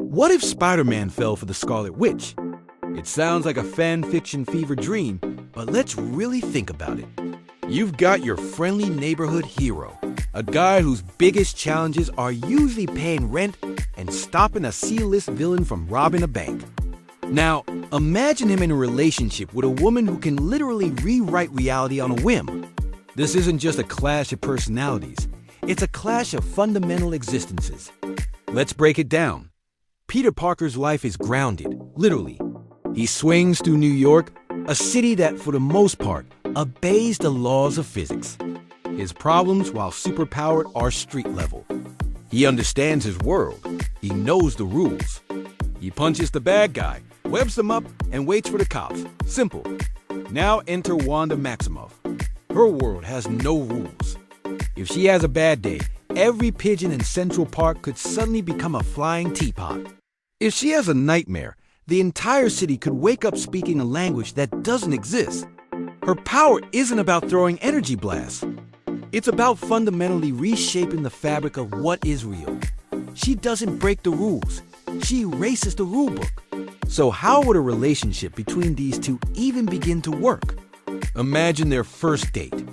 What if Spider-Man fell for the Scarlet Witch? It sounds like a fan fiction fever dream, but let's really think about it. You've got your friendly neighborhood hero, a guy whose biggest challenges are usually paying rent and stopping a C-list villain from robbing a bank. Now, imagine him in a relationship with a woman who can literally rewrite reality on a whim. This isn't just a clash of personalities, it's a clash of fundamental existences. Let's break it down. Peter Parker's life is grounded, literally. He swings through New York, a city that, for the most part, obeys the laws of physics. His problems, while superpowered, are street level. He understands his world. He knows the rules. He punches the bad guy, webs them up, and waits for the cops. Simple. Now enter Wanda Maximoff. Her world has no rules. If she has a bad day, every pigeon in Central Park could suddenly become a flying teapot. If she has a nightmare, the entire city could wake up speaking a language that doesn't exist. Her power isn't about throwing energy blasts. It's about fundamentally reshaping the fabric of what is real. She doesn't break the rules. She erases the rulebook. So how would a relationship between these two even begin to work? Imagine their first date.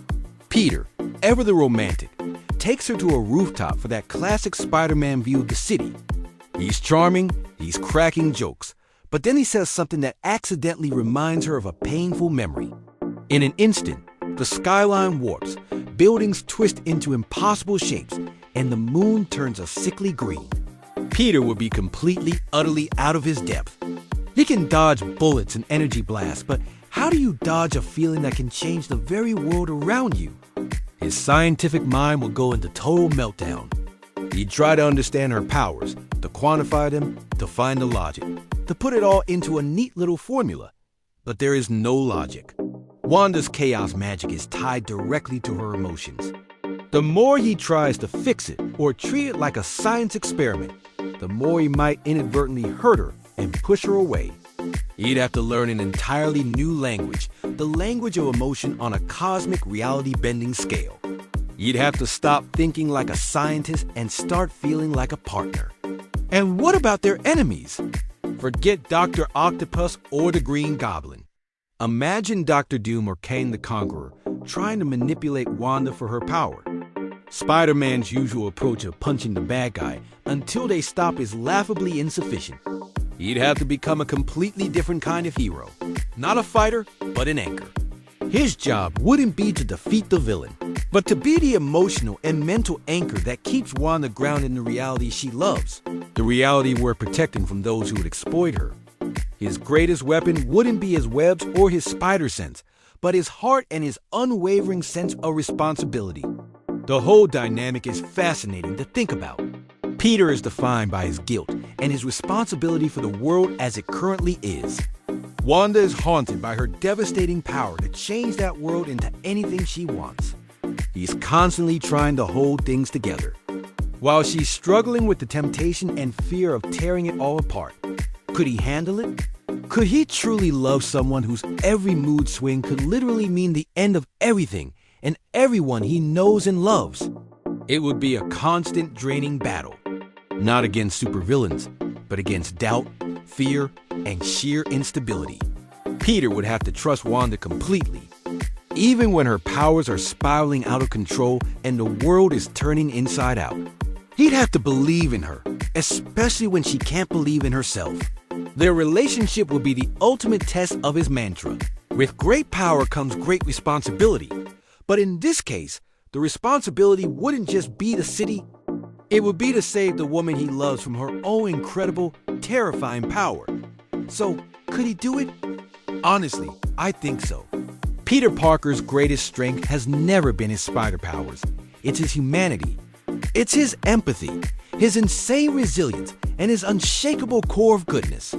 Peter, ever the romantic, takes her to a rooftop for that classic Spider-Man view of the city. He's charming, he's cracking jokes, but then he says something that accidentally reminds her of a painful memory. In an instant, the skyline warps, buildings twist into impossible shapes, and the moon turns a sickly green. Peter would be completely, utterly out of his depth. He can dodge bullets and energy blasts, but how do you dodge a feeling that can change the very world around you? His scientific mind will go into total meltdown. He'd try to understand her powers, to quantify them, to find the logic, to put it all into a neat little formula. But there is no logic. Wanda's chaos magic is tied directly to her emotions. The more he tries to fix it or treat it like a science experiment, the more he might inadvertently hurt her and push her away. He'd have to learn an entirely new language, the language of emotion on a cosmic reality-bending scale. He'd have to stop thinking like a scientist and start feeling like a partner. And what about their enemies? Forget Dr. Octopus or the Green Goblin. Imagine Dr. Doom or Kang the Conqueror trying to manipulate Wanda for her power. Spider-Man's usual approach of punching the bad guy until they stop is laughably insufficient. He'd have to become a completely different kind of hero. Not a fighter, but an anchor. His job wouldn't be to defeat the villain, but to be the emotional and mental anchor that keeps Wanda grounded in the reality she loves, the reality we're protecting from those who would exploit her. His greatest weapon wouldn't be his webs or his spider sense, but his heart and his unwavering sense of responsibility. The whole dynamic is fascinating to think about. Peter is defined by his guilt and his responsibility for the world as it currently is. Wanda is haunted by her devastating power to change that world into anything she wants. He's constantly trying to hold things together, while she's struggling with the temptation and fear of tearing it all apart. Could he handle it? Could he truly love someone whose every mood swing could literally mean the end of everything and everyone he knows and loves? It would be a constant draining battle, not against supervillains, but against doubt, fear, and sheer instability. Peter would have to trust Wanda completely, even when her powers are spiraling out of control and the world is turning inside out. He'd have to believe in her, especially when she can't believe in herself. Their relationship would be the ultimate test of his mantra. With great power comes great responsibility. But in this case, the responsibility wouldn't just be the city. It would be to save the woman he loves from her own incredible, terrifying power. So, could he do it? Honestly, I think so. Peter Parker's greatest strength has never been his spider powers. It's his humanity. It's his empathy, his insane resilience, and his unshakable core of goodness.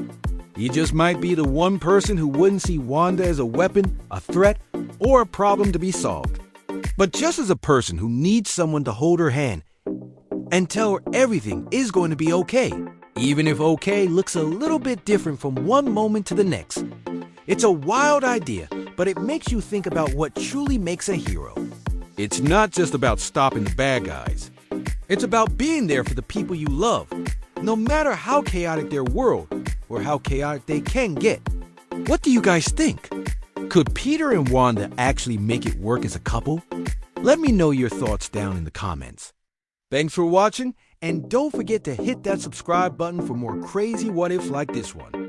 He just might be the one person who wouldn't see Wanda as a weapon, a threat, or a problem to be solved. But just as a person who needs someone to hold her hand and tell her everything is going to be okay, even if okay looks a little bit different from one moment to the next. It's a wild idea, but it makes you think about what truly makes a hero. It's not just about stopping the bad guys. It's about being there for the people you love, no matter how chaotic their world or how chaotic they can get. What do you guys think? Could Peter and Wanda actually make it work as a couple? Let me know your thoughts down in the comments. Thanks for watching, and don't forget to hit that subscribe button for more crazy what ifs like this one.